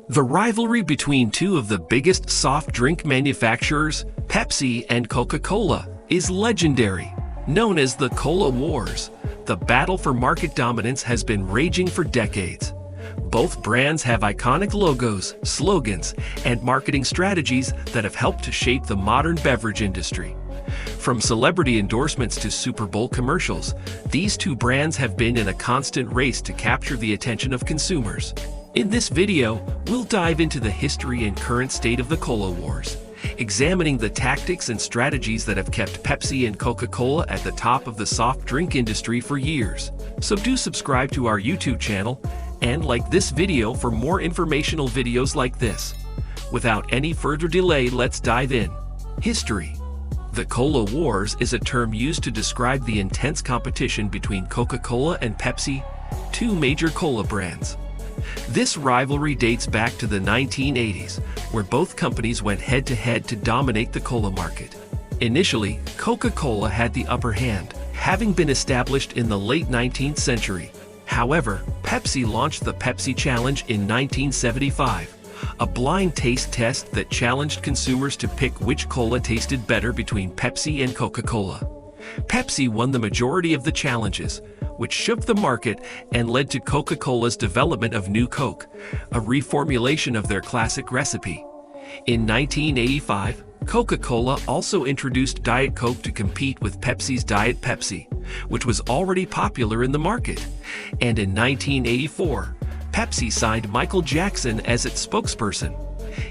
The rivalry between two of the biggest soft drink manufacturers, Pepsi and Coca-Cola, is legendary. Known as the Cola Wars, the battle for market dominance has been raging for decades. Both brands have iconic logos, slogans, and marketing strategies that have helped to shape the modern beverage industry. From celebrity endorsements to Super Bowl commercials, these two brands have been in a constant race to capture the attention of consumers. In this video, we'll dive into the history and current state of the Cola Wars, examining the tactics and strategies that have kept Pepsi and Coca-Cola at the top of the soft drink industry for years. So do subscribe to our YouTube channel and like this video for more informational videos like this. Without any further delay, let's dive in. History. The Cola Wars is a term used to describe the intense competition between Coca-Cola and Pepsi, two major cola brands. This rivalry dates back to the 1980s, where both companies went head-to-head to dominate the cola market. Initially, Coca-Cola had the upper hand, having been established in the late 19th century. However, Pepsi launched the Pepsi Challenge in 1975, a blind taste test that challenged consumers to pick which cola tasted better between Pepsi and Coca-Cola. Pepsi won the majority of the challenges, which shook the market and led to Coca-Cola's development of New Coke, a reformulation of their classic recipe. In 1985, Coca-Cola also introduced Diet Coke to compete with Pepsi's Diet Pepsi, which was already popular in the market. And in 1984, Pepsi signed Michael Jackson as its spokesperson,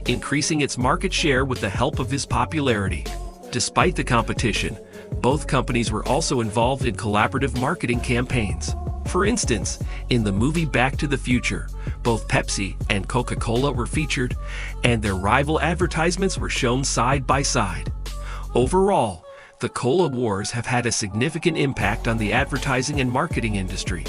increasing its market share with the help of his popularity. Despite the competition, both companies were also involved in collaborative marketing campaigns. For instance, in the movie Back to the Future, both Pepsi and Coca-Cola were featured, and their rival advertisements were shown side by side. Overall, the Cola Wars have had a significant impact on the advertising and marketing industry,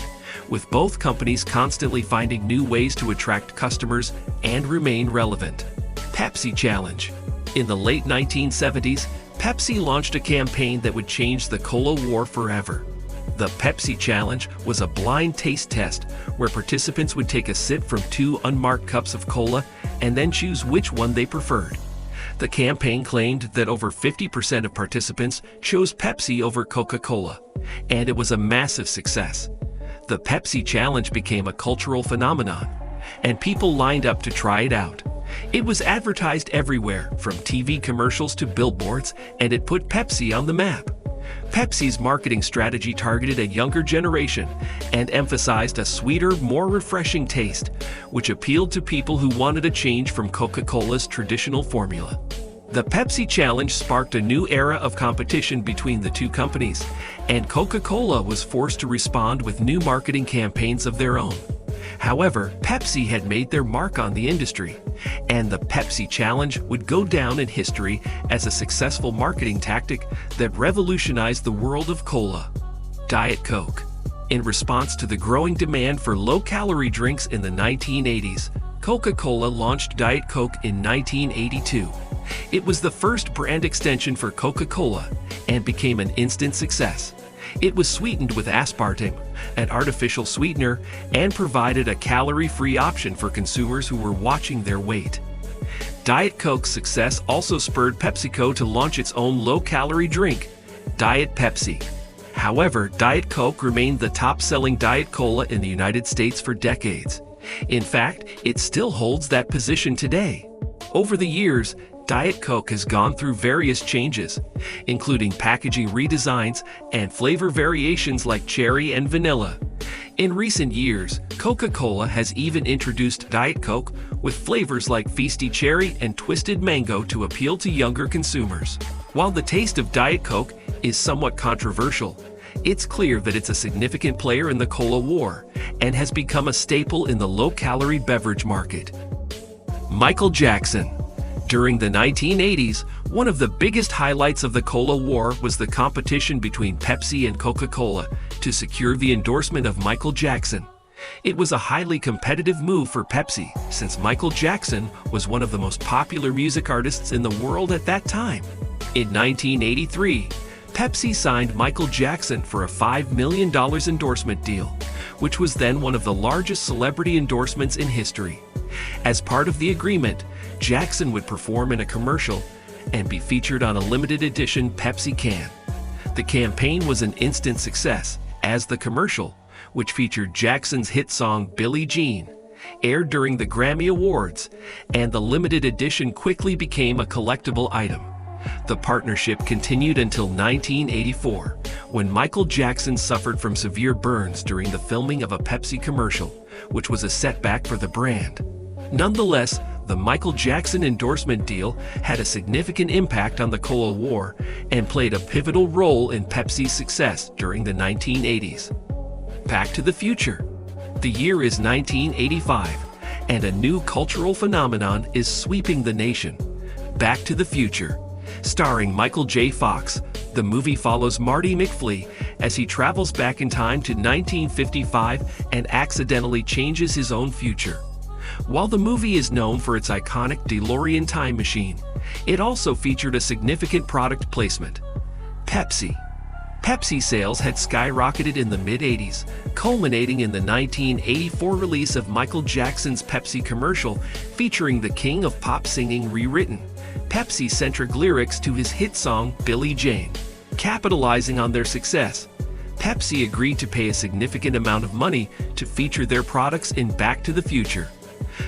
with both companies constantly finding new ways to attract customers and remain relevant. Pepsi Challenge. In the late 1970s, Pepsi launched a campaign that would change the Cola War forever. The Pepsi Challenge was a blind taste test where participants would take a sip from two unmarked cups of cola and then choose which one they preferred. The campaign claimed that over 50% of participants chose Pepsi over Coca-Cola, and it was a massive success. The Pepsi Challenge became a cultural phenomenon, and people lined up to try it out. It was advertised everywhere, from TV commercials to billboards, and it put Pepsi on the map. Pepsi's marketing strategy targeted a younger generation and emphasized a sweeter, more refreshing taste, which appealed to people who wanted a change from Coca-Cola's traditional formula. The Pepsi Challenge sparked a new era of competition between the two companies, and Coca-Cola was forced to respond with new marketing campaigns of their own. However, Pepsi had made their mark on the industry, and the Pepsi Challenge would go down in history as a successful marketing tactic that revolutionized the world of cola. Diet Coke. In response to the growing demand for low-calorie drinks in the 1980s, Coca-Cola launched Diet Coke in 1982. It was the first brand extension for Coca-Cola and became an instant success. It was sweetened with aspartame, an artificial sweetener, and provided a calorie-free option for consumers who were watching their weight. Diet Coke's success also spurred PepsiCo to launch its own low-calorie drink, Diet Pepsi. However, Diet Coke remained the top-selling Diet Cola in the United States for decades. In fact, it still holds that position today. Over the years, Diet Coke has gone through various changes, including packaging redesigns and flavor variations like cherry and vanilla. In recent years, Coca-Cola has even introduced Diet Coke with flavors like Feisty Cherry and Twisted Mango to appeal to younger consumers. While the taste of Diet Coke is somewhat controversial, it's clear that it's a significant player in the Cola War and has become a staple in the low-calorie beverage market. Michael Jackson. During the 1980s, one of the biggest highlights of the Cola War was the competition between Pepsi and Coca-Cola to secure the endorsement of Michael Jackson. It was a highly competitive move for Pepsi, since Michael Jackson was one of the most popular music artists in the world at that time. In 1983, Pepsi signed Michael Jackson for a $5 million endorsement deal, which was then one of the largest celebrity endorsements in history. As part of the agreement, Jackson would perform in a commercial and be featured on a limited edition Pepsi can. The campaign was an instant success, as the commercial, which featured Jackson's hit song Billie Jean, aired during the Grammy Awards, and the limited edition quickly became a collectible item. The partnership continued until 1984, when Michael Jackson suffered from severe burns during the filming of a Pepsi commercial, which was a setback for the brand. Nonetheless, the Michael Jackson endorsement deal had a significant impact on the Cola War and played a pivotal role in Pepsi's success during the 1980s. Back to the future. The year is 1985, and a new cultural phenomenon is sweeping the nation. Back to the Future. Starring Michael J. Fox, the movie follows Marty McFly as he travels back in time to 1955 and accidentally changes his own future. While the movie is known for its iconic DeLorean time machine, it also featured a significant product placement: Pepsi. Pepsi sales had skyrocketed in the mid-80s, culminating in the 1984 release of Michael Jackson's Pepsi commercial featuring the King of Pop singing rewritten Pepsi-centric lyrics to his hit song Billie Jean. Capitalizing on their success, Pepsi agreed to pay a significant amount of money to feature their products in Back to the Future.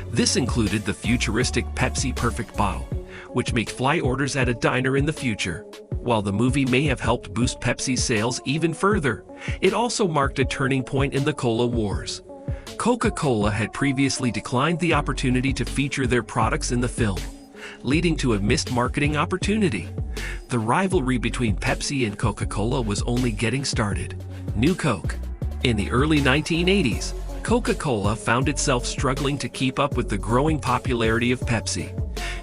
This included the futuristic Pepsi Perfect bottle, which made fly orders at a diner in the future. While the movie may have helped boost Pepsi's sales even further, it also marked a turning point in the Cola Wars. Coca-Cola had previously declined the opportunity to feature their products in the film, leading to a missed marketing opportunity. The rivalry between Pepsi and Coca-Cola was only getting started. New Coke. In the early 1980s, Coca-Cola found itself struggling to keep up with the growing popularity of Pepsi.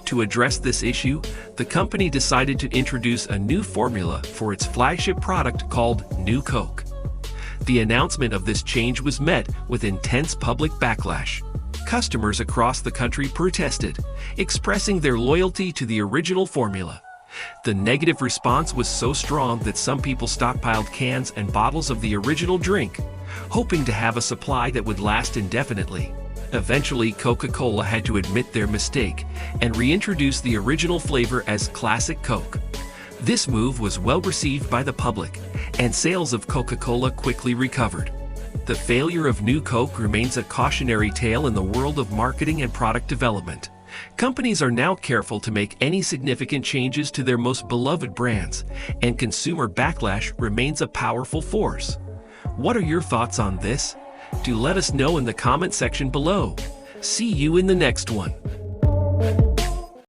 To address this issue, the company decided to introduce a new formula for its flagship product called New Coke. The announcement of this change was met with intense public backlash. Customers across the country protested, expressing their loyalty to the original formula. The negative response was so strong that some people stockpiled cans and bottles of the original drink, hoping to have a supply that would last indefinitely. Eventually, Coca-Cola had to admit their mistake and reintroduce the original flavor as Classic Coke. This move was well received by the public, and sales of Coca-Cola quickly recovered. The failure of New Coke remains a cautionary tale in the world of marketing and product development. Companies are now careful to make any significant changes to their most beloved brands, and consumer backlash remains a powerful force. What are your thoughts on this? Do let us know in the comment section below. See you in the next one.